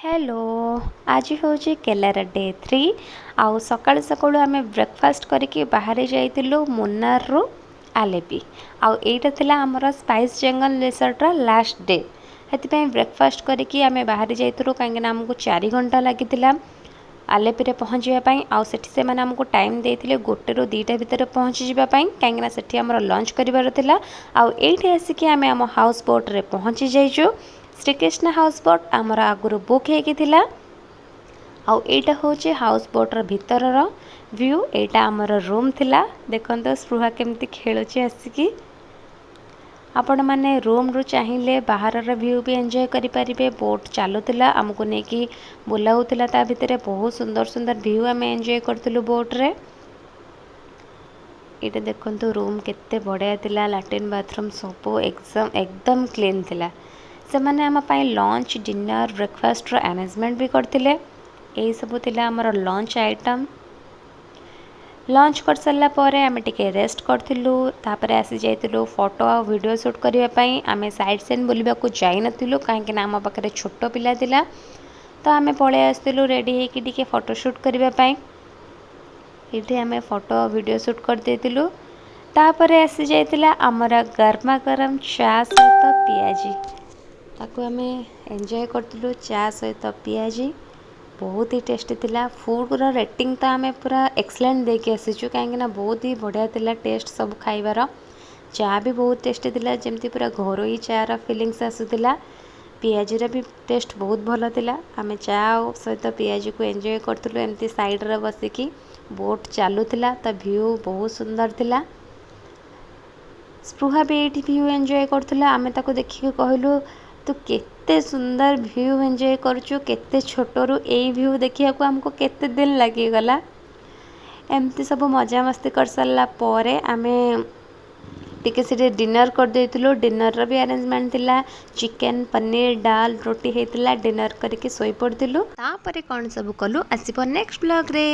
Hello आज हूँ केलार डे 3 आउ सकाळु सकाळु आमे ब्रेकफास्ट करके बाहर जाइतिलु मुन्नार रु आलेपी आउ एटा थिला हमर स्पाइस जंगल रिसोर्ट रा लास्ट डे हेतिपई ब्रेकफास्ट करके आमे बाहर जाइतिलु काहेकि हमको 4 घंटा लागितिला आलेपी रे पहुँचवा पाई आउ सेठी से माने हमको टाइम देथिले 1 ରୁ 2टा भितर पहुँच जिबा पाई काहेकि ना सेठी हमर लंच करिवार थिला आउ एठी आसिकी आमे हम हाउस बोट रे पहुँची जाइजो श्रीकृष्ण हाउस बोट आमर आगुरी बुक होगी आउ एटा होचे हाउस बोटर भीतर व्यू एटा आमर रूम थिला देखंतो स्पृहा केमती खेलुचे आसिकी आपण माने रूम रु चाहिए बाहर व्यू भी एंजॉय करि परिबे। बोट चलुला आमको नेकी बुलाउला ता भितर बहुत सुंदर सुंदर व्यू आम एंजॉय करथिलु बोट रे। एटा देखंतो रूम केते बढ़िया थिला लैट्रिन बाथरूम सब एकदम क्लीन थिला। से माने आम पाई लंच डिनर ब्रेकफास्ट रो अरेंजमेंट भी करथिले। एई सब थिला हमर लंच आइटम। लंच कर सारा पर आम टिके रेस्ट करथिलु तापर आसी जाइतिलु फोटो आ वीडियो शूट करिया पई। आमे साइड सीन बुलिबा को जाई नथिलु काहेकि ना आम पाखरे छोटो पिला थिला तो आमे पळे आस्तिलु रेडी हेकि टिके फोटो शूट करिया पई। इथे आमे फोटो वीडियो शूट कर देतिलु तापर आसी जाइतिला हमरा गरमा गरम चा सहित पियाजी ताको आमे एंजॉय करतिलु चा सहित पियाजी बहुत ही टेस्टी थिला। फूड रो रेटिंग तो आमे पूरा एक्सलेंट देके आसीचु काहेकि ना बहुत ही बढ़िया थिला टेस्ट सब खाइबार। चा भी बहुत टेस्टी थिला जेमती पूरा घरोई चा रो फीलिंग्स आसुथिला। पियाजी रा भी टेस्ट बहुत भलो थिला। आमे चा सहित पियाजी को एंजॉय करतिलु एमती साइड रे बसिकी बोट चालुथिला तो व्यू बहुत सुंदर थिला। स्पृहा भी एठी व्यू एंजॉय करथिला। आमे ताको देखि कहलु तू केते सुंदर व्यू एंजॉय करचु केते छोटरू ए व्यू देखिया को हमको केते दिन लगी गला। एमती सब मजा मस्ती कर सारा पर आमे टिके से डिनर कर देतिलु। डिनर रो भी अरेंजमेंट थिला चिकन पनीर दाल रोटी हेतिला। डिनर करके सोई पड़तिलु तापरे कोन सब कलु आसीबो नेक्स्ट ब्लॉग रे।